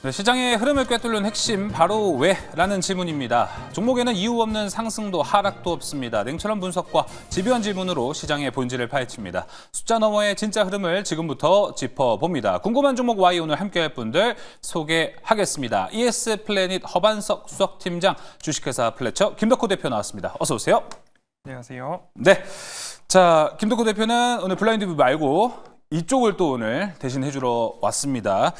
네, 시장의 흐름을 꿰뚫는 핵심 바로 왜라는 질문입니다. 종목에는 이유 없는 상승도 하락도 없습니다. 냉철한 분석과 집요한 질문으로 시장의 본질을 파헤칩니다. 숫자 너머의 진짜 흐름을 지금부터 짚어봅니다. 궁금한 종목 Y 오늘 함께할 분들 소개하겠습니다. ES 플래닛 허반석 수석팀장, 주식회사 플래처 김덕호 대표 나왔습니다. 어서 오세요. 안녕하세요. 네, 자 김덕호 대표는 오늘 블라인드 뷰 말고 이쪽을 또 오늘 대신 해주러 왔습니다.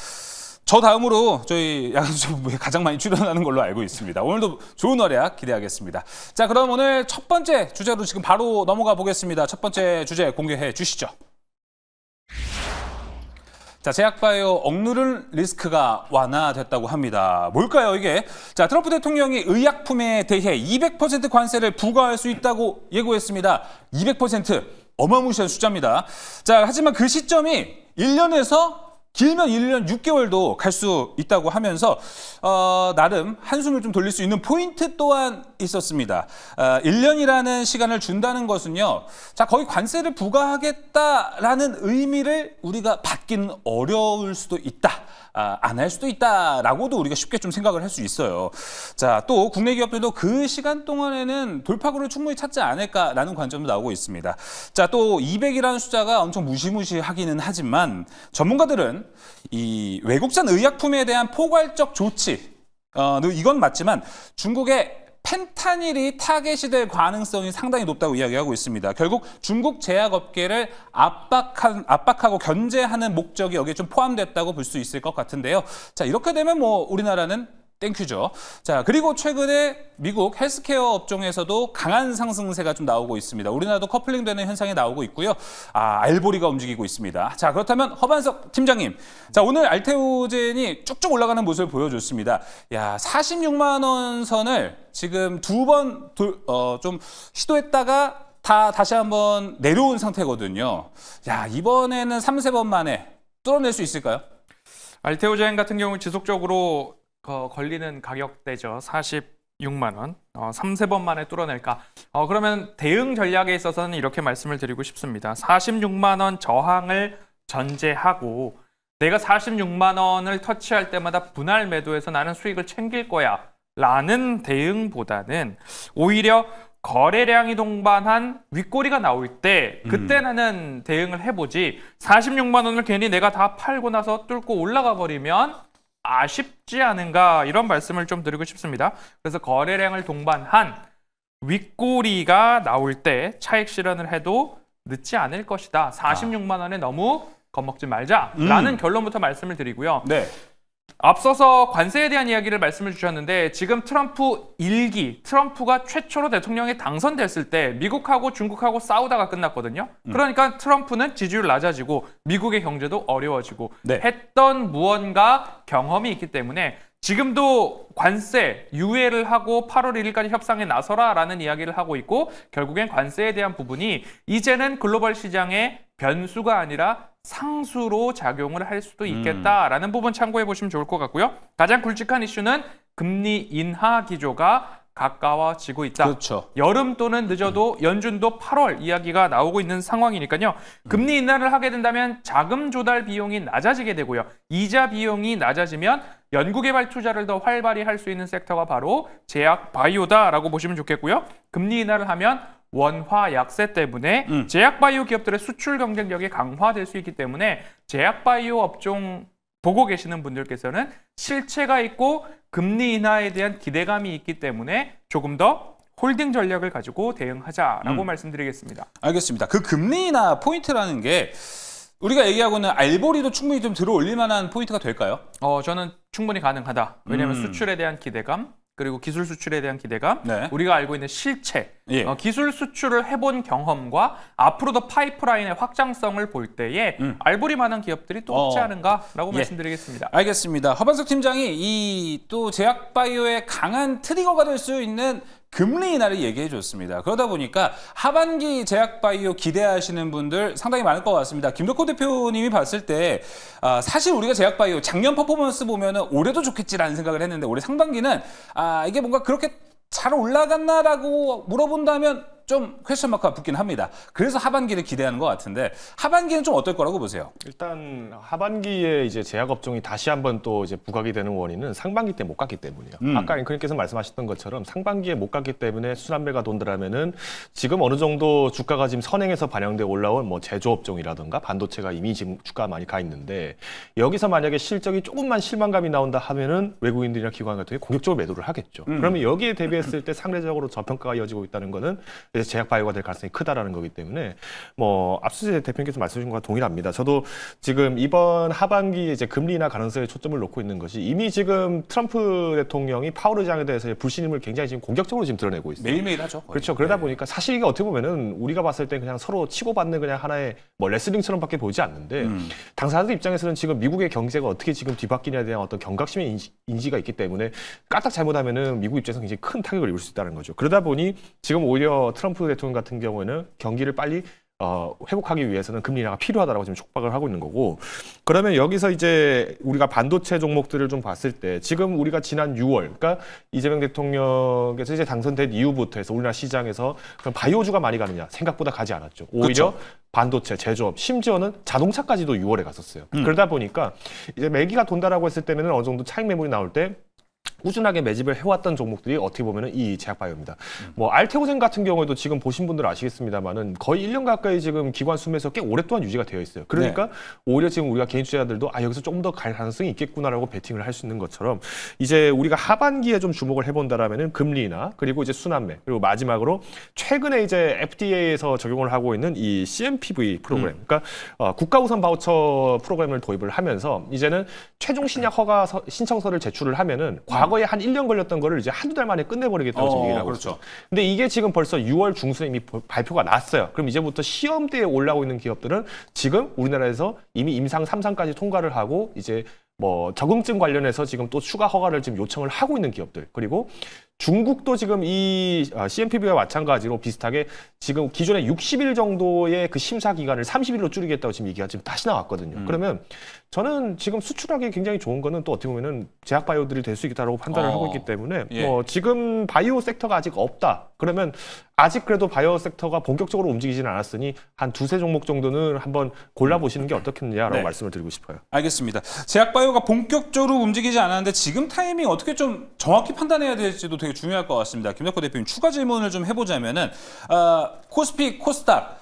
저 다음으로 저희 야간수부에 가장 많이 출연하는 걸로 알고 있습니다. 오늘도 좋은 활약 기대하겠습니다. 자, 그럼 오늘 첫 번째 주제로 지금 바로 넘어가 보겠습니다. 첫 번째 주제 공개해 주시죠. 자, 제약바이오 억누른 리스크가 완화됐다고 합니다. 뭘까요, 이게? 자, 트럼프 대통령이 의약품에 대해 200% 관세를 부과할 수 있다고 예고했습니다. 200% 어마무시한 숫자입니다. 자, 하지만 그 시점이 1년에서 길면 1년 6개월도 갈 수 있다고 하면서 나름 한숨을 좀 돌릴 수 있는 포인트 또한 있었습니다. 1년이라는 시간을 준다는 것은요, 자 거의 관세를 부과하겠다라는 의미를 우리가 받기는 어려울 수도 있다. 안 할 수도 있다라고도 우리가 쉽게 좀 생각을 할 수 있어요. 자, 또 국내 기업들도 그 시간 동안에는 돌파구를 충분히 찾지 않을까라는 관점도 나오고 있습니다. 자, 또 200이라는 숫자가 엄청 무시무시하기는 하지만 전문가들은 이 외국산 의약품에 대한 포괄적 조치, 이건 맞지만 중국의 펜타닐이 타겟이 될 가능성이 상당히 높다고 이야기하고 있습니다. 결국 중국 제약업계를 압박하고 견제하는 목적이 여기에 좀 포함됐다고 볼 수 있을 것 같은데요. 자, 이렇게 되면 뭐 우리나라는 땡큐죠. 자, 그리고 최근에 미국 헬스케어 업종에서도 강한 상승세가 좀 나오고 있습니다. 우리나라도 커플링되는 현상이 나오고 있고요. 알보리가 움직이고 있습니다. 자, 그렇다면 허반석 팀장님, 자 오늘 알테오젠이 쭉쭉 올라가는 모습을 보여줬습니다. 야, 46만 원 선을 지금 두 번 좀 시도했다가 다시 한번 내려온 상태거든요. 야, 이번에는 3-4번 만에 뚫어낼 수 있을까요? 알테오젠 같은 경우 지속적으로 걸리는 가격대죠. 46만 원. 3-4번 만에 뚫어낼까? 그러면 대응 전략에 있어서는 이렇게 말씀을 드리고 싶습니다. 46만 원 저항을 전제하고 내가 46만 원을 터치할 때마다 분할 매도해서 나는 수익을 챙길 거야 라는 대응보다는 오히려 거래량이 동반한 윗꼬리가 나올 때 그때 나는 대응을 해보지 46만 원을 괜히 내가 다 팔고 나서 뚫고 올라가 버리면 아쉽지 않은가 이런 말씀을 좀 드리고 싶습니다. 그래서 거래량을 동반한 윗꼬리가 나올 때 차익 실현을 해도 늦지 않을 것이다. 46만 원에 너무 겁먹지 말자라는 결론부터 말씀을 드리고요. 네. 앞서서 관세에 대한 이야기를 말씀을 주셨는데 지금 트럼프가 최초로 대통령에 당선됐을 때 미국하고 중국하고 싸우다가 끝났거든요. 그러니까 트럼프는 지지율 낮아지고 미국의 경제도 어려워지고 네. 했던 무언가 경험이 있기 때문에 지금도 관세 유예를 하고 8월 1일까지 협상에 나서라라는 이야기를 하고 있고 결국엔 관세에 대한 부분이 이제는 글로벌 시장의 변수가 아니라 상수로 작용을 할 수도 있겠다라는 부분 참고해 보시면 좋을 것 같고요. 가장 굵직한 이슈는 금리 인하 기조가 가까워지고 있다. 그렇죠. 여름 또는 늦어도 연준도 8월 이야기가 나오고 있는 상황이니까요. 금리 인하를 하게 된다면 자금 조달 비용이 낮아지게 되고요. 이자 비용이 낮아지면 연구개발 투자를 더 활발히 할 수 있는 섹터가 바로 제약 바이오다라고 보시면 좋겠고요. 금리 인하를 하면 원화 약세 때문에 제약 바이오 기업들의 수출 경쟁력이 강화될 수 있기 때문에 제약 바이오 업종 보고 계시는 분들께서는 실체가 있고 금리 인하에 대한 기대감이 있기 때문에 조금 더 홀딩 전략을 가지고 대응하자라고 말씀드리겠습니다. 알겠습니다. 그 금리 인하 포인트라는 게 우리가 얘기하고 있는 알보리도 충분히 좀 들어올릴 만한 포인트가 될까요? 저는 충분히 가능하다. 왜냐하면 수출에 대한 기대감 그리고 기술 수출에 대한 기대감, 네. 우리가 알고 있는 실체, 예. 기술 수출을 해본 경험과 앞으로도 파이프라인의 확장성을 볼 때에 알보리만한 기업들이 또 없지 않은가라고 말씀드리겠습니다. 알겠습니다. 허반석 팀장이 이 또 제약바이오의 강한 트리거가 될 수 있는 금리 인하를 얘기해 줬습니다. 그러다 보니까 하반기 제약바이오 기대하시는 분들 상당히 많을 것 같습니다. 김덕호 대표님이 봤을 때 사실 우리가 제약바이오 작년 퍼포먼스 보면은 올해도 좋겠지라는 생각을 했는데 올해 상반기는 이게 뭔가 그렇게 잘 올라갔나라고 물어본다면 좀 퀘스천 마크가 붙긴 합니다. 그래서 하반기를 기대하는 것 같은데 하반기는 좀 어떨 거라고 보세요? 일단 하반기에 이제 제약 업종이 다시 한번 또 이제 부각이 되는 원인은 상반기 때 못 갔기 때문이에요. 아까 앵커님께서 말씀하셨던 것처럼 상반기에 못 갔기 때문에 순환매가 돈다라면은 지금 어느 정도 주가가 지금 선행해서 반영돼 올라온 뭐 제조 업종이라든가 반도체가 이미 지금 주가가 많이 가 있는데 여기서 만약에 실적이 조금만 실망감이 나온다 하면은 외국인들이나 기관 같은 게 공격적으로 매도를 하겠죠. 그러면 여기에 대비했을 때 상대적으로 저평가가 이어지고 있다는 거는 이제 제약 바이오가 될 가능성이 크다라는 거기 때문에 뭐 앞서 대표님께서 말씀하신 것과 동일합니다. 저도 지금 이번 하반기 이제 금리 인하 가능성에 초점을 놓고 있는 것이 이미 지금 트럼프 대통령이 파월 의장에 대해서 불신임을 굉장히 지금 공격적으로 지금 드러내고 있어요. 매일매일 하죠. 거의. 그렇죠. 그러다 보니까 사실 이게 어떻게 보면은 우리가 봤을 때 그냥 서로 치고받는 그냥 하나의 뭐 레슬링처럼밖에 보이지 않는데 당사자들 입장에서는 지금 미국의 경제가 어떻게 지금 뒤바뀌냐에 대한 어떤 경각심의 인지가 있기 때문에 까딱 잘못하면은 미국 입장에서 굉장히 큰 타격을 입을 수 있다는 거죠. 그러다 보니 지금 오히려 트럼프 대통령 같은 경우에는 경기를 빨리 회복하기 위해서는 금리 인하가 필요하다라고 지금 촉박을 하고 있는 거고 그러면 여기서 이제 우리가 반도체 종목들을 좀 봤을 때 지금 우리가 지난 6월 그러니까 이재명 대통령께서 이제 당선된 이후부터 해서 우리나라 시장에서 그럼 바이오주가 많이 가느냐 생각보다 가지 않았죠. 오히려 그쵸. 반도체, 제조업, 심지어는 자동차까지도 6월에 갔었어요. 그러다 보니까 이제 매기가 돈다라고 했을 때는 어느 정도 차익 매물이 나올 때 꾸준하게 매집을 해왔던 종목들이 어떻게 보면은 이 제약바이오입니다. 뭐 알테오젠 같은 경우에도 지금 보신 분들 아시겠습니다만은 거의 1년 가까이 지금 기관 수매에서 꽤 오랫동안 유지가 되어 있어요. 그러니까 오히려 지금 우리가 개인 투자자들도 여기서 조금 더 갈 가능성이 있겠구나라고 베팅을 할 수 있는 것처럼 이제 우리가 하반기에 좀 주목을 해본다라면은 금리 인하 그리고 이제 순환매 그리고 마지막으로 최근에 이제 FDA에서 적용을 하고 있는 이 CMPV 프로그램, 그러니까 국가우선 바우처 프로그램을 도입을 하면서 이제는 최종 신약 허가 신청서를 제출을 하면은 과거에 한 1년 걸렸던 거를 이제 한두 달 만에 끝내버리겠다고 지금 얘기를 하고 그렇죠. 있어요. 근데 이게 지금 벌써 6월 중순에 이미 발표가 났어요. 그럼 이제부터 시험대에 올라오고 있는 기업들은 지금 우리나라에서 이미 임상 3상까지 통과를 하고 이제 뭐 적응증 관련해서 지금 또 추가 허가를 지금 요청을 하고 있는 기업들 그리고 중국도 지금 이 CMPV와 마찬가지로 비슷하게 지금 기존에 60일 정도의 그 심사 기간을 30일로 줄이겠다고 지금 얘기가 지금 다시 나왔거든요. 그러면 저는 지금 수출하기 굉장히 좋은 거는 또 어떻게 보면은 제약 바이오들이 될 수 있다라고 판단을 하고 있기 때문에 뭐 지금 바이오 섹터가 아직 없다. 그러면 아직 그래도 바이오 섹터가 본격적으로 움직이지는 않았으니 한 두세 종목 정도는 한번 골라보시는 게 어떻겠느냐라고 말씀을 드리고 싶어요. 알겠습니다. 제약바이오가 본격적으로 움직이지 않았는데 지금 타이밍 어떻게 좀 정확히 판단해야 될지도 되게 중요할 것 같습니다. 김덕호 대표님 추가 질문을 좀 해보자면은 코스피, 코스닥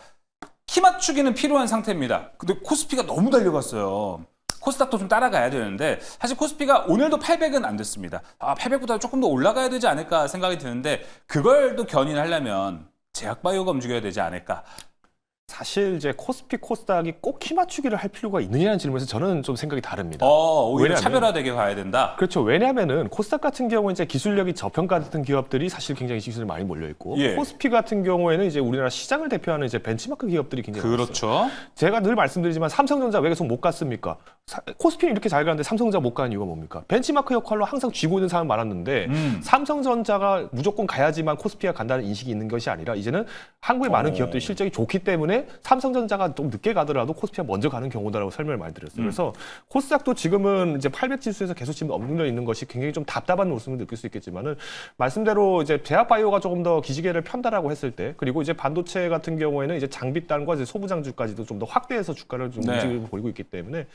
키 맞추기는 필요한 상태입니다. 근데 코스피가 너무 달려갔어요. 코스닥도 좀 따라가야 되는데 사실 코스피가 오늘도 800은 안 됐습니다. 800보다 조금 더 올라가야 되지 않을까 생각이 드는데 그걸 또 견인하려면 제약바이오가 움직여야 되지 않을까. 사실 이제 코스피, 코스닥이 꼭 키 맞추기를 할 필요가 있느냐는 질문에서 저는 좀 생각이 다릅니다. 오히려 왜냐하면- 차별화되게 가야 된다. 그렇죠. 왜냐하면은 코스닥 같은 경우는 이제 기술력이 저평가됐던 기업들이 사실 굉장히 기술이 많이 몰려 있고 코스피 같은 경우에는 이제 우리나라 시장을 대표하는 이제 벤치마크 기업들이 굉장히 많았어요. 그렇죠. 제가 늘 말씀드리지만 삼성전자 왜 계속 못 갔습니까? 코스피는 이렇게 잘 가는데 삼성전자 못 가는 이유가 뭡니까? 벤치마크 역할로 항상 쥐고 있는 사람 많았는데 삼성전자가 무조건 가야지만 코스피가 간다는 인식이 있는 것이 아니라 이제는 한국의 많은 기업들이 실적이 좋기 때문에 삼성전자가 좀 늦게 가더라도 코스피가 먼저 가는 경우다라고 설명을 많이 드렸어요. 그래서 코스닥도 지금은 이제 800 지수에서 계속 지금 업눌려 있는 것이 굉장히 좀 답답한 모습을 느낄 수 있겠지만은 말씀대로 이제 제약바이오가 조금 더 기지개를 편다라고 했을 때 그리고 이제 반도체 같은 경우에는 이제 장비단과 이제 소부장주까지도 좀 더 확대해서 주가를 좀 움직임을 보이고 있기 때문에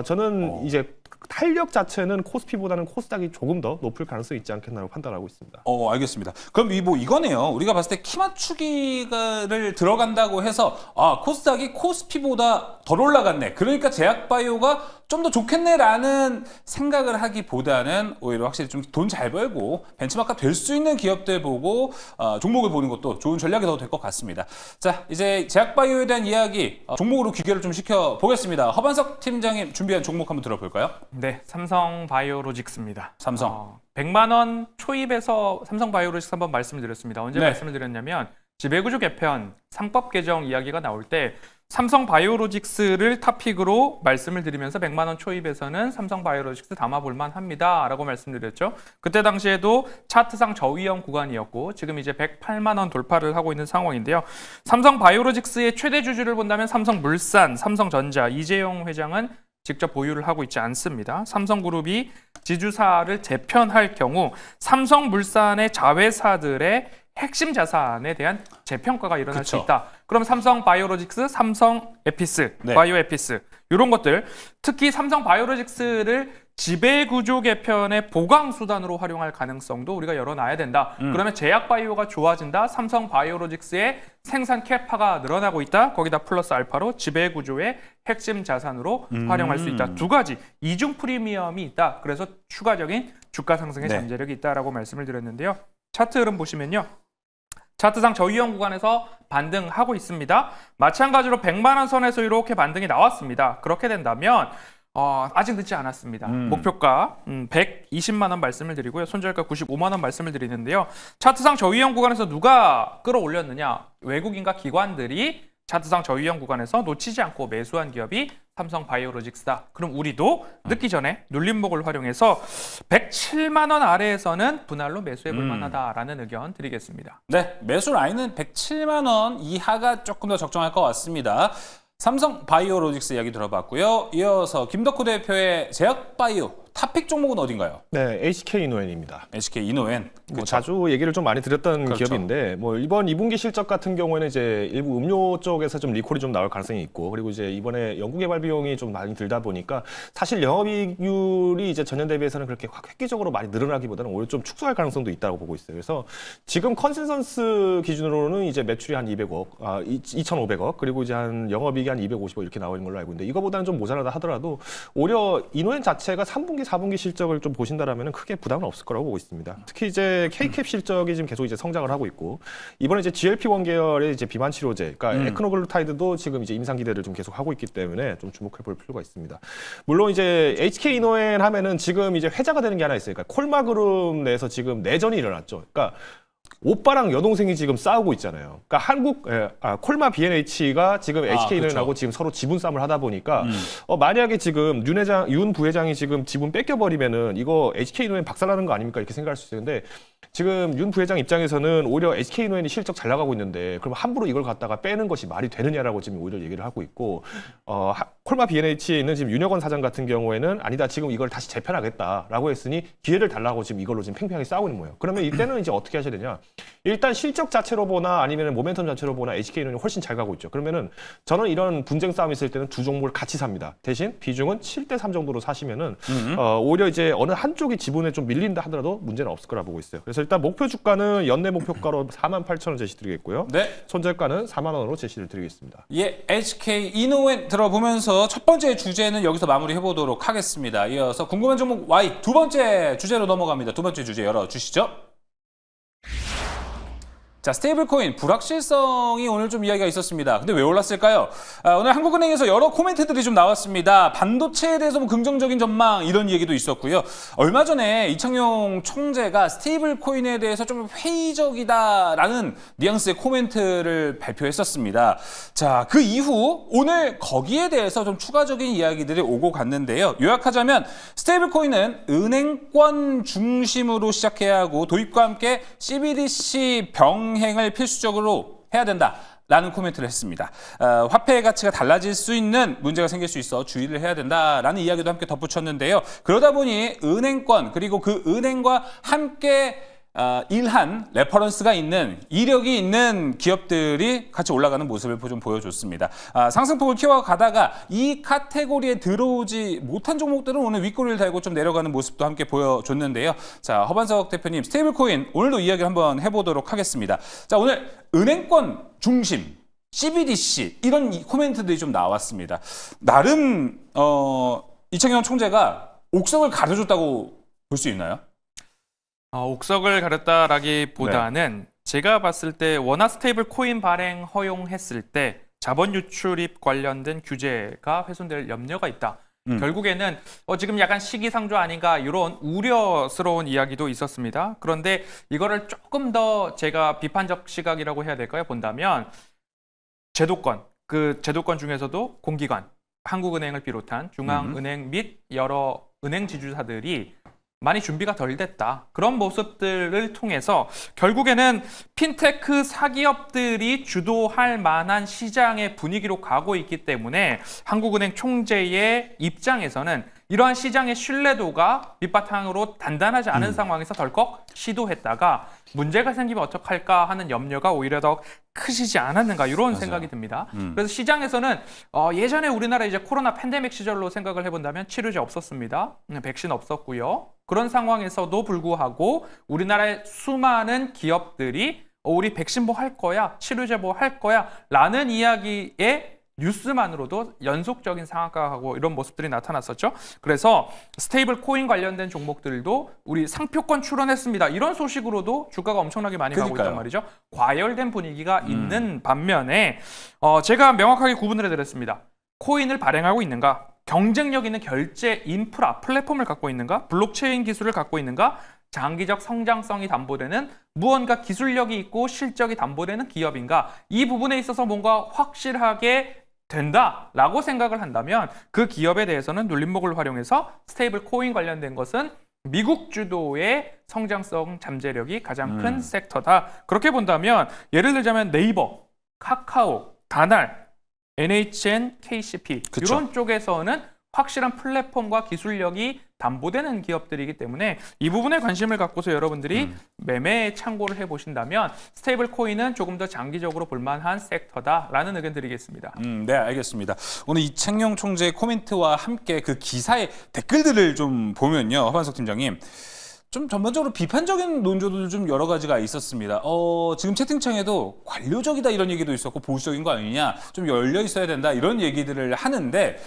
저는 이제 탄력 자체는 코스피보다는 코스닥이 조금 더 높을 가능성이 있지 않겠나라고 판단하고 있습니다. 알겠습니다. 그럼 이거네요. 우리가 봤을 때 키 맞추기를 들어간다고 해서 코스닥이 코스피보다 덜 올라갔네. 그러니까 제약바이오가 좀 더 좋겠네라는 생각을 하기보다는 오히려 확실히 좀 돈 잘 벌고 벤치마크가 될 수 있는 기업들 보고 종목을 보는 것도 좋은 전략이 더 될 것 같습니다. 자, 이제 제약바이오에 대한 이야기 종목으로 귀결을 좀 시켜보겠습니다. 허반석 팀장님 준비한 종목 한번 들어볼까요? 네, 삼성 바이오로직스입니다. 삼성. 100만 원 초입에서 삼성 바이오로직스 한번 말씀드렸습니다. 언제 네. 말씀을 드렸냐면 지배구조 개편, 상법 개정 이야기가 나올 때 삼성 바이오로직스를 탑픽으로 말씀을 드리면서 100만 원 초입에서는 삼성 바이오로직스 담아볼 만합니다 라고 말씀드렸죠. 그때 당시에도 차트상 저위험 구간이었고 지금 이제 108만 원 돌파를 하고 있는 상황인데요. 삼성 바이오로직스의 최대 주주를 본다면 삼성물산, 삼성전자, 이재용 회장은 직접 보유를 하고 있지 않습니다. 삼성그룹이 지주사를 재편할 경우 삼성물산의 자회사들의 핵심 자산에 대한 재평가가 일어날 그쵸. 수 있다. 그럼 삼성 바이오로직스, 삼성 에피스, 네. 바이오 에피스 이런 것들, 특히 삼성 바이오로직스를 지배 구조 개편의 보강 수단으로 활용할 가능성도 우리가 열어놔야 된다. 그러면 제약 바이오가 좋아진다. 삼성 바이오로직스의 생산 캐파가 늘어나고 있다. 거기다 플러스 알파로 지배 구조의 핵심 자산으로 활용할 수 있다. 두 가지 이중 프리미엄이 있다. 그래서 추가적인 주가 상승의 네. 잠재력이 있다라고 말씀을 드렸는데요. 차트 흐름 보시면요. 차트상 저위험 구간에서 반등하고 있습니다. 마찬가지로 100만 원 선에서 이렇게 반등이 나왔습니다. 그렇게 된다면 아직 늦지 않았습니다. 목표가 120만 원 말씀을 드리고요. 손절가 95만 원 말씀을 드리는데요. 차트상 저위험 구간에서 누가 끌어올렸느냐? 외국인과 기관들이 차트상 저위험 구간에서 놓치지 않고 매수한 기업이 삼성 바이오로직스다. 그럼 우리도 늦기 전에 눌림목을 활용해서 107만 원 아래에서는 분할로 매수해 볼 만하다라는 의견 드리겠습니다. 네, 매수 라인은 107만 원 이하가 조금 더 적정할 것 같습니다. 삼성 바이오로직스 이야기 들어봤고요. 이어서 김덕호 대표의 제약바이오 탑픽 종목은 어딘가요? 네, HK 이노엔입니다. SK 이노엔. 뭐 그렇죠. 자주 얘기를 좀 많이 드렸던 그렇죠. 기업인데 뭐 이번 2분기 실적 같은 경우에는 이제 일부 음료 쪽에서 좀 리콜이 좀 나올 가능성이 있고 그리고 이제 이번에 연구개발 비용이 좀 많이 들다 보니까 사실 영업이익률이 이제 전년 대비해서는 그렇게 확 획기적으로 많이 늘어나기보다는 오히려 좀 축소할 가능성도 있다고 보고 있어요. 그래서 지금 컨센서스 기준으로는 이제 매출이 한 200억, 2,500억 그리고 이제 한 영업이익이 한 250억 이렇게 나오는 걸로 알고 있는데 이거보다는 좀 모자라다 하더라도 오히려 이노엔 자체가 3분기, 4분기 실적을 좀 보신다라면 크게 부담은 없을 거라고 보고 있습니다. 특히 이제 K캡 실적이 지금 계속 이제 성장을 하고 있고 이번에 이제 GLP-1 계열의 이제 비만 치료제, 그러니까 에크노글루타이드도 지금 이제 임상 기대를 좀 계속 하고 있기 때문에 좀 주목해 볼 필요가 있습니다. 물론 이제 HK 이노엔 하면은 지금 이제 회자가 되는 게 하나 있어요. 그러니까 콜마그룹 내에서 지금 내전이 일어났죠. 그러니까 오빠랑 여동생이 지금 싸우고 있잖아요. 그러니까 콜마 B&H가 지금 HK 이노엔하고 지금 서로 지분 싸움을 하다 보니까 만약에 지금 윤 부회장이 지금 지분 뺏겨버리면은 이거 HK 이노엔 박살나는 거 아닙니까? 이렇게 생각할 수 있는데 지금 윤 부회장 입장에서는 오히려 SK 이노엔이 실적 잘 나가고 있는데 그럼 함부로 이걸 갖다가 빼는 것이 말이 되느냐라고 지금 오히려 얘기를 하고 있고 콜마 B&H에 있는 지금 윤혁원 사장 같은 경우에는 아니다 지금 이걸 다시 재편하겠다라고 했으니 기회를 달라고 지금 이걸로 지금 팽팽하게 싸우고 있는 거예요. 그러면 이때는 이제 어떻게 하셔야 되냐? 일단 실적 자체로 보나 아니면 모멘텀 자체로 보나 HK는 훨씬 잘 가고 있죠. 그러면은 저는 이런 분쟁 싸움이 있을 때는 두 종목을 같이 삽니다. 대신 비중은 7대3 정도로 사시면은 오히려 이제 어느 한쪽이 지분에 좀 밀린다 하더라도 문제는 없을 거라 보고 있어요. 그래서 일단 목표 주가는 연내 목표가로 48,000원 제시드리겠고요. 네. 손절가는 4만 원으로 제시를 드리겠습니다. 예, HK 이노엔 들어보면서 첫 번째 주제는 여기서 마무리해 보도록 하겠습니다. 이어서 궁금한 종목 Y 두 번째 주제로 넘어갑니다. 두 번째 주제 열어주시죠. 자, 스테이블 코인 불확실성이 오늘 좀 이야기가 있었습니다. 근데 왜 올랐을까요? 오늘 한국은행에서 여러 코멘트들이 좀 나왔습니다. 반도체에 대해서 뭐 긍정적인 전망 이런 얘기도 있었고요. 얼마 전에 이창용 총재가 스테이블 코인에 대해서 좀 회의적이다라는 뉘앙스의 코멘트를 발표했었습니다. 자, 그 이후 오늘 거기에 대해서 좀 추가적인 이야기들이 오고 갔는데요. 요약하자면 스테이블 코인은 은행권 중심으로 시작해야 하고 도입과 함께 CBDC 병행을 필수적으로 해야 된다라는 코멘트를 했습니다. 화폐의 가치가 달라질 수 있는 문제가 생길 수 있어 주의를 해야 된다라는 이야기도 함께 덧붙였는데요. 그러다 보니 은행권 그리고 그 은행과 함께 일한 레퍼런스가 있는 이력이 있는 기업들이 같이 올라가는 모습을 좀 보여줬습니다. 상승폭을 키워가다가 이 카테고리에 들어오지 못한 종목들은 오늘 윗꼬리를 달고 좀 내려가는 모습도 함께 보여줬는데요. 자, 허반석 대표님 스테이블 코인 오늘도 이야기를 한번 해보도록 하겠습니다. 자, 오늘 은행권 중심 CBDC 이런 코멘트들이 좀 나왔습니다. 나름 이창용 총재가 옥석을 가려줬다고 볼 수 있나요? 옥석을 가렸다라기보다는 제가 봤을 때 원화 스테이블 코인 발행 허용했을 때 자본 유출입 관련된 규제가 훼손될 염려가 있다. 결국에는 지금 약간 시기상조 아닌가 이런 우려스러운 이야기도 있었습니다. 그런데 이거를 조금 더 제가 비판적 시각이라고 해야 될까요? 본다면 제도권, 그 제도권 중에서도 공기관, 한국은행을 비롯한 중앙은행 및 여러 은행 지주사들이 많이 준비가 덜 됐다. 그런 모습들을 통해서 결국에는 핀테크 사기업들이 주도할 만한 시장의 분위기로 가고 있기 때문에 한국은행 총재의 입장에서는 이러한 시장의 신뢰도가 밑바탕으로 단단하지 않은 상황에서 덜컥 시도했다가 문제가 생기면 어떡할까 하는 염려가 오히려 더 크시지 않았는가 이런 맞아요. 생각이 듭니다. 그래서 시장에서는 예전에 우리나라 이제 코로나 팬데믹 시절로 생각을 해본다면 치료제 없었습니다. 백신 없었고요. 그런 상황에서도 불구하고 우리나라의 수많은 기업들이 우리 백신 뭐 할 거야, 치료제 뭐 할 거야 라는 이야기에 뉴스만으로도 연속적인 상한가하고 이런 모습들이 나타났었죠. 그래서 스테이블 코인 관련된 종목들도 우리 상표권 출원했습니다. 이런 소식으로도 주가가 엄청나게 많이 가고 그러니까요. 있단 말이죠. 과열된 분위기가 있는 반면에 제가 명확하게 구분을 해드렸습니다. 코인을 발행하고 있는가? 경쟁력 있는 결제 인프라 플랫폼을 갖고 있는가? 블록체인 기술을 갖고 있는가? 장기적 성장성이 담보되는 무언가 기술력이 있고 실적이 담보되는 기업인가? 이 부분에 있어서 뭔가 확실하게 된다라고 생각을 한다면 그 기업에 대해서는 눌림목을 활용해서 스테이블 코인 관련된 것은 미국 주도의 성장성 잠재력이 가장 큰 섹터다. 그렇게 본다면 예를 들자면 네이버, 카카오, 다날, NHN, KCP 그쵸. 이런 쪽에서는 확실한 플랫폼과 기술력이 담보되는 기업들이기 때문에 이 부분에 관심을 갖고서 여러분들이 매매에 참고를 해보신다면 스테이블 코인은 조금 더 장기적으로 볼만한 섹터다라는 의견 드리겠습니다. 네, 알겠습니다. 오늘 이창용 총재의 코멘트와 함께 그 기사의 댓글들을 좀 보면요, 허반석 팀장님. 좀 전반적으로 비판적인 논조도 좀 여러 가지가 있었습니다. 지금 채팅창에도 관료적이다 이런 얘기도 있었고 보수적인 거 아니냐, 좀 열려 있어야 된다 이런 얘기들을 하는데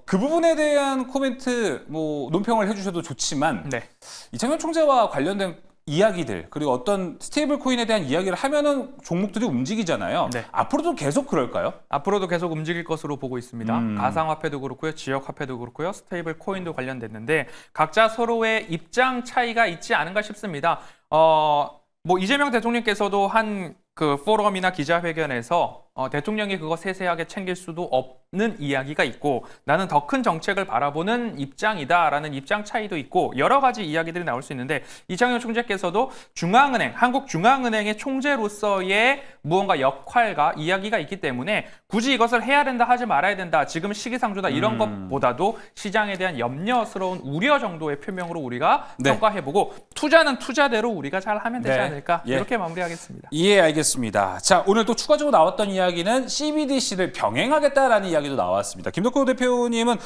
그 부분에 대한 코멘트 뭐 논평을 해주셔도 좋지만 네. 이창용 총재와 관련된 이야기들 그리고 어떤 스테이블 코인에 대한 이야기를 하면은 종목들이 움직이잖아요. 네. 앞으로도 계속 그럴까요? 앞으로도 계속 움직일 것으로 보고 있습니다. 가상화폐도 그렇고요, 지역화폐도 그렇고요, 스테이블 코인도 관련됐는데 각자 서로의 입장 차이가 있지 않은가 싶습니다. 뭐 이재명 대통령께서도 한 그 포럼이나 기자회견에서 대통령이 그거 세세하게 챙길 수도 없는 이야기가 있고 나는 더 큰 정책을 바라보는 입장이다라는 입장 차이도 있고 여러 가지 이야기들이 나올 수 있는데 이창용 총재께서도 중앙은행, 한국중앙은행의 총재로서의 무언가 역할과 이야기가 있기 때문에 굳이 이것을 해야 된다 하지 말아야 된다 지금 시기상조다 이런 것보다도 시장에 대한 염려스러운 우려 정도의 표명으로 우리가 네. 평가해보고 투자는 투자대로 우리가 잘 하면 되지 네. 않을까 예. 이렇게 마무리하겠습니다. 예, 알겠습니다. 자, 오늘 또 추가적으로 나왔던 이야기는 CBDC를 병행하겠다라는 이야기도 나왔습니다. 김덕호 대표님은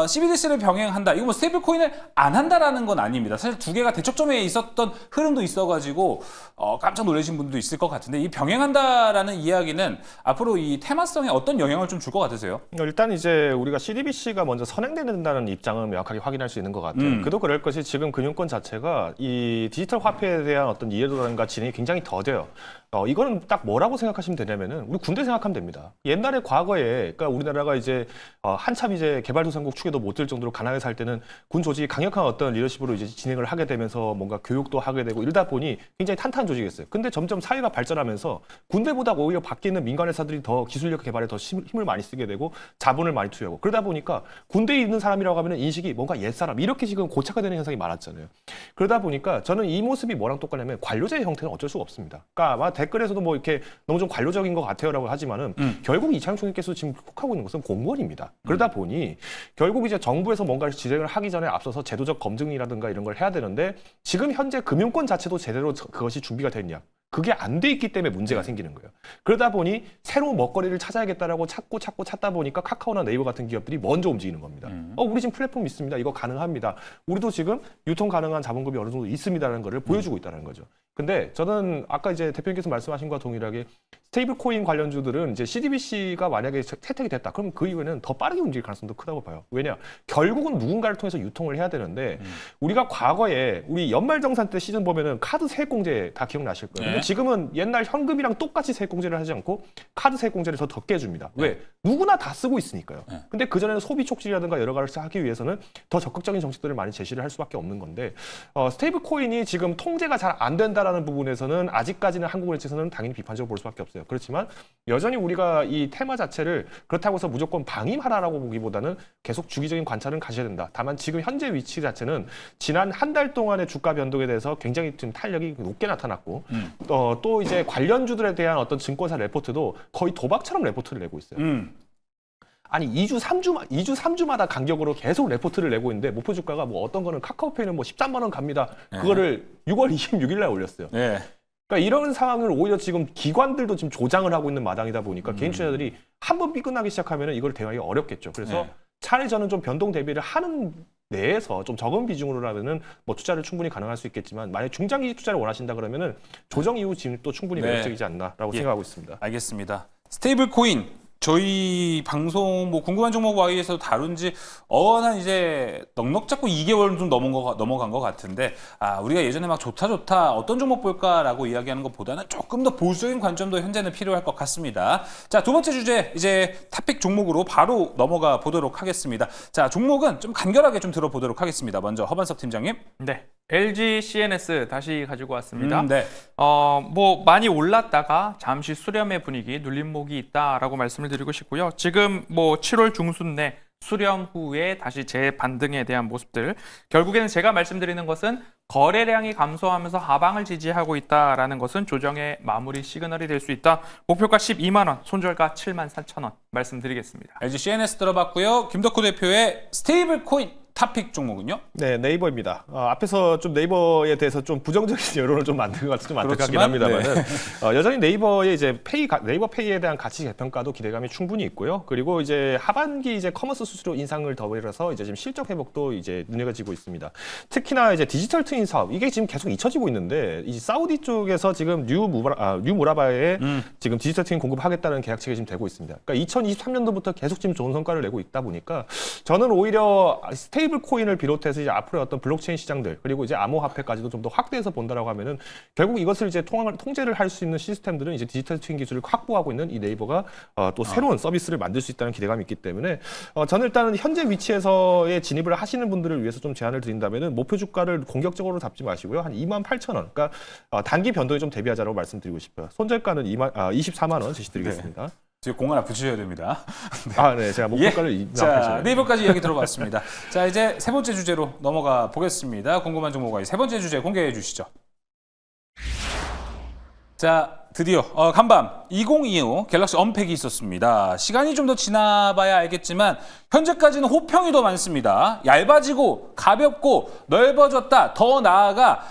CBDC를 병행한다. 이거 뭐 스테이블 코인을 안 한다라는 건 아닙니다. 사실 두 개가 대척점에 있었던 흐름도 있어가지고 깜짝 놀라신 분도 있을 것 같은데 이 병행한다라는 이야기는 앞으로 이 테마성에 어떤 영향을 좀 줄 것 같으세요? 일단 이제 우리가 CDBC가 먼저 선행된다는 입장은 명확하게 확인할 수 있는 것 같아요. 그도 그럴 것이 지금 금융권 자체가 이 디지털 화폐에 대한 어떤 이해도라든가 진행이 굉장히 더뎌요. 이거는 딱 뭐라고 생각하시면 되냐면은 우리 군대 생각하면 됩니다. 옛날에 과거에 그러니까 우리나라가 이제 한참 이제 개발도상국 축에도 못 들 정도로 가난하게 살 때는 군 조직이 강력한 어떤 리더십으로 이제 진행을 하게 되면서 뭔가 교육도 하게 되고 이러다 보니 굉장히 탄탄한 조직이었어요. 근데 점점 사회가 발전하면서 군대보다 오히려 밖에 있는 민간 회사들이 더 기술력 개발에 더 힘을 많이 쓰게 되고 자본을 많이 투여하고 그러다 보니까 군대에 있는 사람이라고 하면 인식이 뭔가 옛사람 이렇게 지금 고착화되는 현상이 많았잖아요. 그러다 보니까 저는 이 모습이 뭐랑 똑같냐면 관료제의 형태는 어쩔 수가 없습니다. 그러니까 아마 댓글에서도 뭐 이렇게 너무 좀 관료적인 것 같아요라고 하지만은 결국 이창용 총리께서 지금 혹하고 있는 것은 공무원입니다. 그러다 보니 결국 이제 정부에서 뭔가를 진행을 하기 전에 앞서서 제도적 검증이라든가 이런 걸 해야 되는데 지금 현재 금융권 자체도 제대로 그것이 준비가 됐냐? 그게 안 돼 있기 때문에 문제가 생기는 거예요. 그러다 보니 새로운 먹거리를 찾아야겠다라고 찾다 보니까 카카오나 네이버 같은 기업들이 먼저 움직이는 겁니다. 우리 지금 플랫폼 있습니다. 이거 가능합니다. 우리도 지금 유통 가능한 자본금이 어느 정도 있습니다라는 거를 보여주고 있다는 거죠. 근데 저는 아까 이제 대표님께서 말씀하신 것과 동일하게 스테이블 코인 관련주들은 이제 CDBC가 만약에 채택이 됐다. 그럼 그 이후에는 더 빠르게 움직일 가능성도 크다고 봐요. 왜냐? 결국은 누군가를 통해서 유통을 해야 되는데 우리가 과거에 우리 연말정산 때 시즌 보면은 카드 세액공제 다 기억나실 거예요. 근데 지금은 옛날 현금이랑 똑같이 세액공제를 하지 않고 카드 세액공제를 더 적게 해줍니다. 왜? 누구나 다 쓰고 있으니까요. 근데 그전에는 소비 촉진이라든가 여러 가지를 하기 위해서는 더 적극적인 정책들을 많이 제시를 할 수밖에 없는 건데 스테이블 코인이 지금 통제가 잘 안 된다라는 부분에서는 아직까지는 한국은행에서는 당연히 비판적으로 볼 수밖에 없어요. 그렇지만 여전히 우리가 이 테마 자체를 그렇다고 해서 무조건 방임하라라고 보기보다는 계속 주기적인 관찰은 가셔야 된다. 다만 지금 현재 위치 자체는 지난 한 달 동안의 주가 변동에 대해서 굉장히 좀 탄력이 높게 나타났고 또 이제 관련주들에 대한 어떤 증권사 레포트도 거의 도박처럼 레포트를 내고 있어요. 아니 2주 3주마다 간격으로 계속 레포트를 내고 있는데 목표 주가가 뭐 어떤 거는 카카오페이는 뭐 13만 원 갑니다. 그거를 6월 26일 날 올렸어요. 네. 그러니까 이런 상황을 오히려 지금 기관들도 지금 조장을 하고 있는 마당이다 보니까 개인 투자자들이 한번 삐끗나기 시작하면 이걸 대응하기 어렵겠죠. 그래서 네. 차라리 저는 좀 변동 대비를 하는 내에서 좀 적은 비중으로라면은 뭐 투자를 충분히 가능할 수 있겠지만 만약 중장기 투자를 원하신다 그러면은 조정 이후 진입도 충분히 네. 매력적이지 않나라고 예. 생각하고 있습니다. 알겠습니다. 스테이블 코인 저희 방송 뭐 궁금한 종목 Y에서 다룬 지 한 이제 넉넉 잡고 2개월 좀 넘어간 것 같은데 우리가 예전에 막 좋다 어떤 종목 볼까라고 이야기하는 것보다는 조금 더 보수적인 관점도 현재는 필요할 것 같습니다. 자, 두 번째 주제 이제 탑픽 종목으로 바로 넘어가 보도록 하겠습니다. 자, 종목은 좀 간결하게 좀 들어보도록 하겠습니다. 먼저 허반석 팀장님. 네. LG CNS 다시 가지고 왔습니다. 네. 뭐 많이 올랐다가 잠시 수렴의 분위기, 눌림목이 있다라고 말씀을 드리고 싶고요. 지금 뭐 7월 중순 내 수렴 후에 다시 재반등에 대한 모습들. 결국에는 제가 말씀드리는 것은 거래량이 감소하면서 하방을 지지하고 있다라는 것은 조정의 마무리 시그널이 될 수 있다. 목표가 12만 원, 손절가 7만 4천 원 말씀드리겠습니다. LG CNS 들어봤고요. 김덕호 대표의 스테이블 코인 탑픽 종목은요? 네, 네이버입니다. 앞에서 좀 네이버에 대해서 좀 부정적인 여론을 좀 만든 것 같아서 좀 안타깝긴 합니다만은 여전히 네이버의 이제 네이버 페이에 대한 가치 재평가도 기대감이 충분히 있고요. 그리고 이제 하반기 이제 커머스 수수료 인상을 더해서 이제 지금 실적 회복도 이제 눈여겨지고 있습니다. 특히나 이제 디지털 트윈 사업 이게 지금 계속 잊혀지고 있는데 이 사우디 쪽에서 지금 뉴 무라바에 지금 디지털 트윈 공급하겠다는 계약 체결이 지금 되고 있습니다. 그러니까 2023년도부터 계속 지금 좋은 성과를 내고 있다 보니까 저는 오히려 스테이블 코인을 비롯해서 이제 앞으로 어떤 블록체인 시장들 그리고 이제 암호화폐까지도 좀 더 확대해서 본다라고 하면은 결국 이것을 이제 통제를 할 수 있는 시스템들은 이제 디지털 트윈 기술을 확보하고 있는 이 네이버가 또 새로운 서비스를 만들 수 있다는 기대감이 있기 때문에 저는 일단은 현재 위치에서의 진입을 하시는 분들을 위해서 좀 제안을 드린다면은 목표 주가를 공격적으로 잡지 마시고요. 한 28,000원. 그러니까 단기 변동에 좀 대비하자라고 말씀드리고 싶어요. 손절가는 24만 원 제시드리겠습니다. 네. 지금 공 하나 붙이셔야 됩니다. 네, 제가 목표가를 자, 네이버까지 이야기 들어봤습니다. 자, 이제 세 번째 주제로 넘어가 보겠습니다. 궁금한 종목이 세 번째 주제 공개해 주시죠. 자, 드디어 간밤 2025 갤럭시 언팩이 있었습니다. 시간이 좀 더 지나봐야 알겠지만 현재까지는 호평이 더 많습니다. 얇아지고 가볍고 넓어졌다. 더 나아가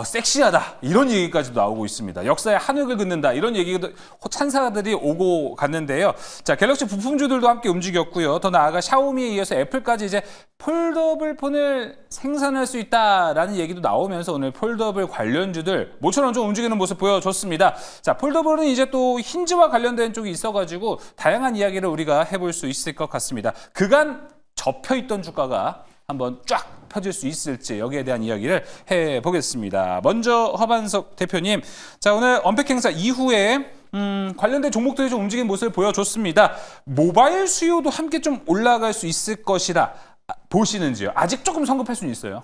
섹시하다 이런 얘기까지도 나오고 있습니다. 역사의 한 획을 긋는다 이런 얘기도 찬사들이 오고 갔는데요. 자, 갤럭시 부품주들도 함께 움직였고요. 더 나아가 샤오미에 이어서 애플까지 이제 폴더블 폰을 생산할 수 있다라는 얘기도 나오면서 오늘 폴더블 관련주들 모처럼 좀 움직이는 모습 보여줬습니다. 자, 폴더블은 이제 또 힌지와 관련된 쪽이 있어가지고 다양한 이야기를 우리가 해볼 수 있을 것 같습니다. 그간 접혀있던 주가가 한번 쫙 펴질 수 있을지 여기에 대한 이야기를 해보겠습니다. 먼저 허반석 대표님, 자, 오늘 언팩 행사 이후에 관련된 종목들이 좀 움직이는 모습을 보여줬습니다. 모바일 수요도 함께 좀 올라갈 수 있을 것이라 보시는지요? 아직 조금 성급할 수는 있어요.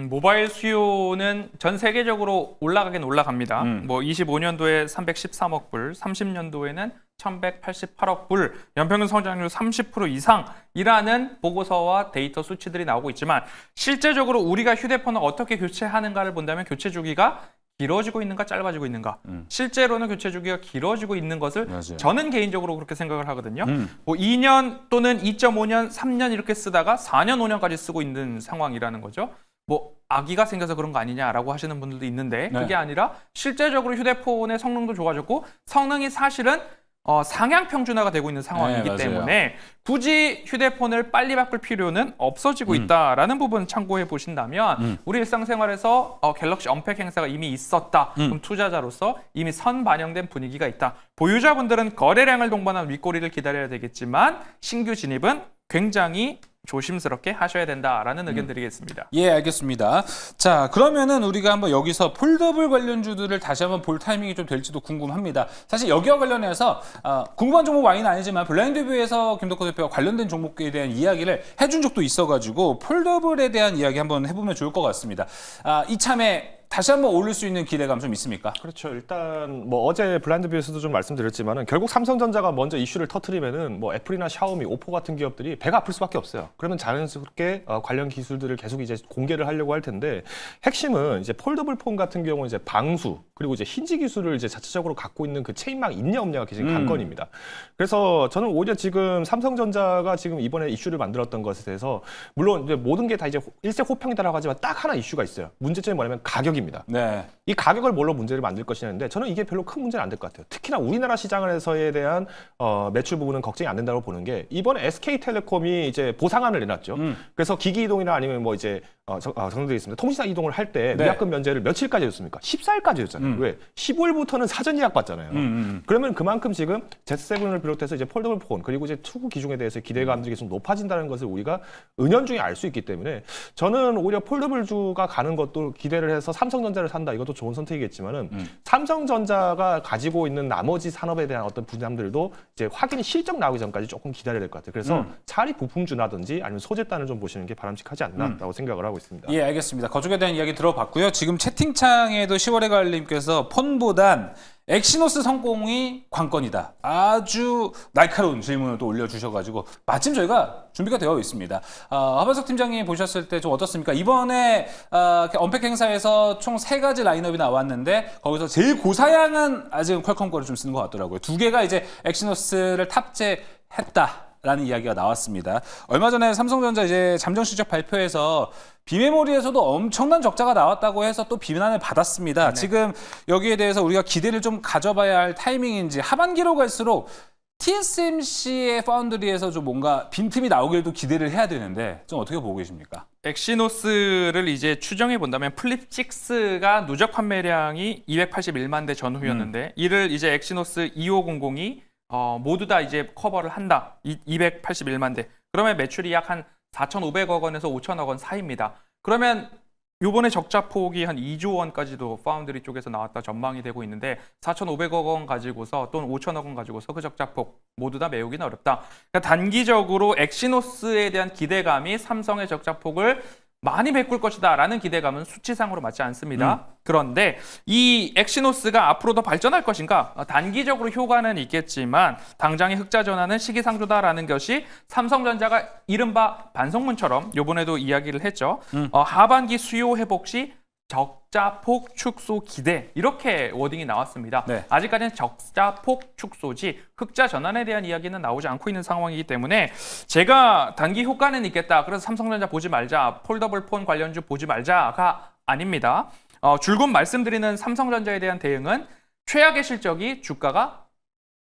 모바일 수요는 전 세계적으로 올라가긴 올라갑니다. 뭐 25년도에 313억 불, 30년도에는 1188억 불, 연평균 성장률 30% 이상이라는 보고서와 데이터 수치들이 나오고 있지만 실제적으로 우리가 휴대폰을 어떻게 교체하는가를 본다면 교체 주기가 길어지고 있는가 짧아지고 있는가. 실제로는 교체 주기가 길어지고 있는 것을 맞아요. 저는 개인적으로 그렇게 생각을 하거든요. 뭐 2년 또는 2.5년, 3년 이렇게 쓰다가 4년, 5년까지 쓰고 있는 상황이라는 거죠. 뭐 아기가 생겨서 그런 거 아니냐라고 하시는 분들도 있는데 그게 아니라 실제적으로 휴대폰의 성능도 좋아졌고 성능이 사실은 상향 평준화가 되고 있는 상황이기 때문에 굳이 휴대폰을 빨리 바꿀 필요는 없어지고 있다라는 부분 참고해 보신다면 우리 일상생활에서 갤럭시 언팩 행사가 이미 있었다. 그럼 투자자로서 이미 선반영된 분위기가 있다. 보유자분들은 거래량을 동반한 윗꼬리를 기다려야 되겠지만 신규 진입은 굉장히 조심스럽게 하셔야 된다라는 의견 드리겠습니다. 예, 알겠습니다. 자, 그러면은 우리가 한번 여기서 폴더블 관련주들을 다시 한번 볼 타이밍이 좀 될지도 궁금합니다. 사실 여기와 관련해서 궁금한 종목 와인은 아니지만 블라인드 뷰에서 김덕호 대표가 관련된 종목에 대한 이야기를 해준 적도 있어가지고 폴더블에 대한 이야기 한번 해보면 좋을 것 같습니다. 이참에 다시 한번 오를 수 있는 기대감 좀 있습니까? 그렇죠. 일단 뭐 어제 블라인드 뷰에서도 좀 말씀드렸지만은 결국 삼성전자가 먼저 이슈를 터트리면은 뭐 애플이나 샤오미, 오포 같은 기업들이 배가 아플 수밖에 없어요. 그러면 자연스럽게 관련 기술들을 계속 이제 공개를 하려고 할 텐데 핵심은 이제 폴더블 폰 같은 경우는 이제 방수 그리고 이제 힌지 기술을 이제 자체적으로 갖고 있는 그 체인망 있냐 없냐가 굉장히 관건입니다. 그래서 저는 오히려 지금 삼성전자가 지금 이번에 이슈를 만들었던 것에 대해서 물론 이제 모든 게 다 이제 일색호평이다라고 하지만 딱 하나 이슈가 있어요. 문제점이 뭐냐면 가격입니다. 네. 이 가격을 뭘로 문제를 만들 것이냐는데 저는 이게 별로 큰 문제는 안 될 것 같아요. 특히나 우리나라 시장에서에 대한 매출 부분은 걱정이 안 된다고 보는 게 이번에 SK텔레콤이 이제 보상안을 내놨죠. 그래서 기기 이동이나 아니면 뭐 이제 정리되어 있습니다. 통신사 이동을 할 때 네. 미약금 면제를 며칠까지 줬습니까? 14일까지 줬잖아요. 왜? 15일부터는 사전 예약 받잖아요. 그러면 그만큼 지금 Z7을 비롯해서 이제 폴더블 폰 그리고 이제 투구 기종에 대해서 기대감들이 계속 높아진다는 것을 우리가 은연중에 알 수 있기 때문에 저는 오히려 폴더블주가 가는 것도 기대를 해서 삼성전자를 산다 이것도 좋은 선택이겠지만은 삼성전자가 가지고 있는 나머지 산업에 대한 어떤 분야들도 이제 확인이 실적 나오기 전까지 조금 기다려야 될 것 같아요. 그래서 차라리 부품주라든지 아니면 소재단을 좀 보시는 게 바람직하지 않나라고 생각을 하고 있습니다. 예, 알겠습니다. 거쪽에 대한 이야기 들어봤고요. 지금 채팅창에도 10월의 가을님께서 폰보단 엑시노스 성공이 관건이다. 아주 날카로운 질문을 또 올려주셔가지고 마침 저희가 준비가 되어 있습니다. 하반석 팀장님 보셨을 때 좀 어떻습니까? 이번에 언팩 행사에서 총 3가지 라인업이 나왔는데 거기서 제일 고사양은 아직은 퀄컴 거를 좀 쓰는 것 같더라고요. 2개가 이제 엑시노스를 탑재했다. 라는 이야기가 나왔습니다. 얼마 전에 삼성전자 이제 잠정 실적 발표에서 비메모리에서도 엄청난 적자가 나왔다고 해서 또 비난을 받았습니다. 네. 지금 여기에 대해서 우리가 기대를 좀 가져봐야 할 타이밍인지 하반기로 갈수록 TSMC의 파운드리에서 좀 뭔가 빈틈이 나오길도 기대를 해야 되는데 좀 어떻게 보고 계십니까? 엑시노스를 이제 추정해 본다면 플립 6가 누적 판매량이 281만 대 전후였는데 이를 이제 엑시노스 2500이 모두 다 이제 커버를 한다. 281만 대. 그러면 매출이 약 한 4,500억 원에서 5,000억 원 사이입니다. 그러면 요번에 적자 폭이 한 2조 원까지도 파운드리 쪽에서 나왔다 전망이 되고 있는데 4,500억 원 가지고서 또는 5,000억 원 가지고서 그 적자 폭 모두 다 메우기는 어렵다. 그러니까 단기적으로 엑시노스에 대한 기대감이 삼성의 적자 폭을 많이 메꿀 것이다 라는 기대감은 수치상으로 맞지 않습니다. 그런데 이 엑시노스가 앞으로 더 발전할 것인가? 단기적으로 효과는 있겠지만 당장의 흑자 전환은 시기상조다라는 것이 삼성전자가 이른바 반성문처럼 이번에도 이야기를 했죠. 하반기 수요 회복 시 적자폭 축소 기대 이렇게 워딩이 나왔습니다. 네. 아직까지는 적자폭 축소지 흑자 전환에 대한 이야기는 나오지 않고 있는 상황이기 때문에 제가 단기 효과는 있겠다. 그래서 삼성전자 보지 말자, 폴더블 폰 관련주 보지 말자가 아닙니다. 줄곧 말씀드리는 삼성전자에 대한 대응은 최악의 실적이 주가가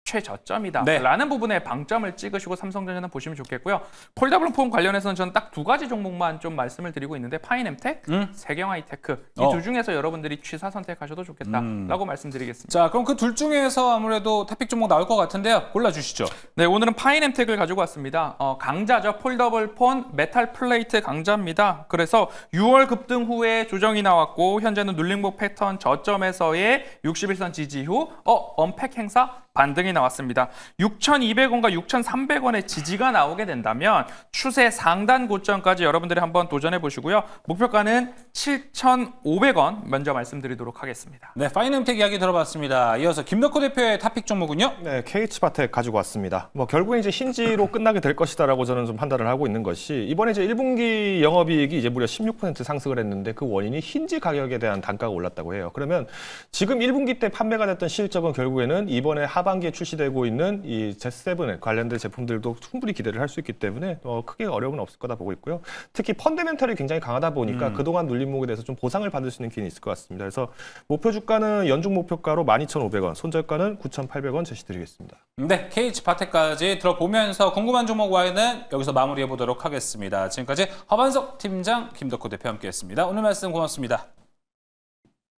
최저점이다 네. 라는 부분에 방점을 찍으시고 삼성전자는 보시면 좋겠고요. 폴더블 폰 관련해서는 저는 딱 2가지 종목만 좀 말씀을 드리고 있는데 파인엠텍, 세경하이테크 이 두 중에서 여러분들이 취사 선택하셔도 좋겠다라고 말씀드리겠습니다. 자, 그럼 그 둘 중에서 아무래도 토픽 종목 나올 것 같은데요. 골라주시죠. 네, 오늘은 파인엠텍을 가지고 왔습니다. 강자죠. 폴더블 폰 메탈 플레이트 강자입니다. 그래서 6월 급등 후에 조정이 나왔고 현재는 눌림목 패턴 저점에서의 61선 지지 후 언팩 행사 반등이 나왔습니다. 6,200원과 6,300원의 지지가 나오게 된다면 추세 상단 고점까지 여러분들이 한번 도전해 보시고요. 목표가는 7,500원 먼저 말씀드리도록 하겠습니다. 네, 파이nem텍 이야기 들어봤습니다. 이어서 김덕호 대표의 토픽 종목은요? 네, KH바텍 가지고 왔습니다. 뭐 결국에 이제 힌지로 끝나게 될 것이다라고 저는 좀 판단을 하고 있는 것이 이번에 이제 1분기 영업이익이 이제 무려 16% 상승을 했는데 그 원인이 힌지 가격에 대한 단가가 올랐다고 해요. 그러면 지금 1분기 때 판매가 됐던 실적은 결국에는 이번에 하반기에 출시되고 있는 이 Z7에 관련된 제품들도 충분히 기대를 할 수 있기 때문에 크게 어려움은 없을 거다 보고 있고요. 특히 펀더멘털이 굉장히 강하다 보니까 그동안 눌림목에 대해서 좀 보상을 받을 수 있는 기회는 있을 것 같습니다. 그래서 목표 주가는 연중 목표가로 12,500원, 손절가는 9,800원 제시드리겠습니다. 네, KH바텍까지 들어보면서 궁금한 종목 와인은 여기서 마무리해 보도록 하겠습니다. 지금까지 허반석 팀장, 김덕호 대표 함께했습니다. 오늘 말씀 고맙습니다.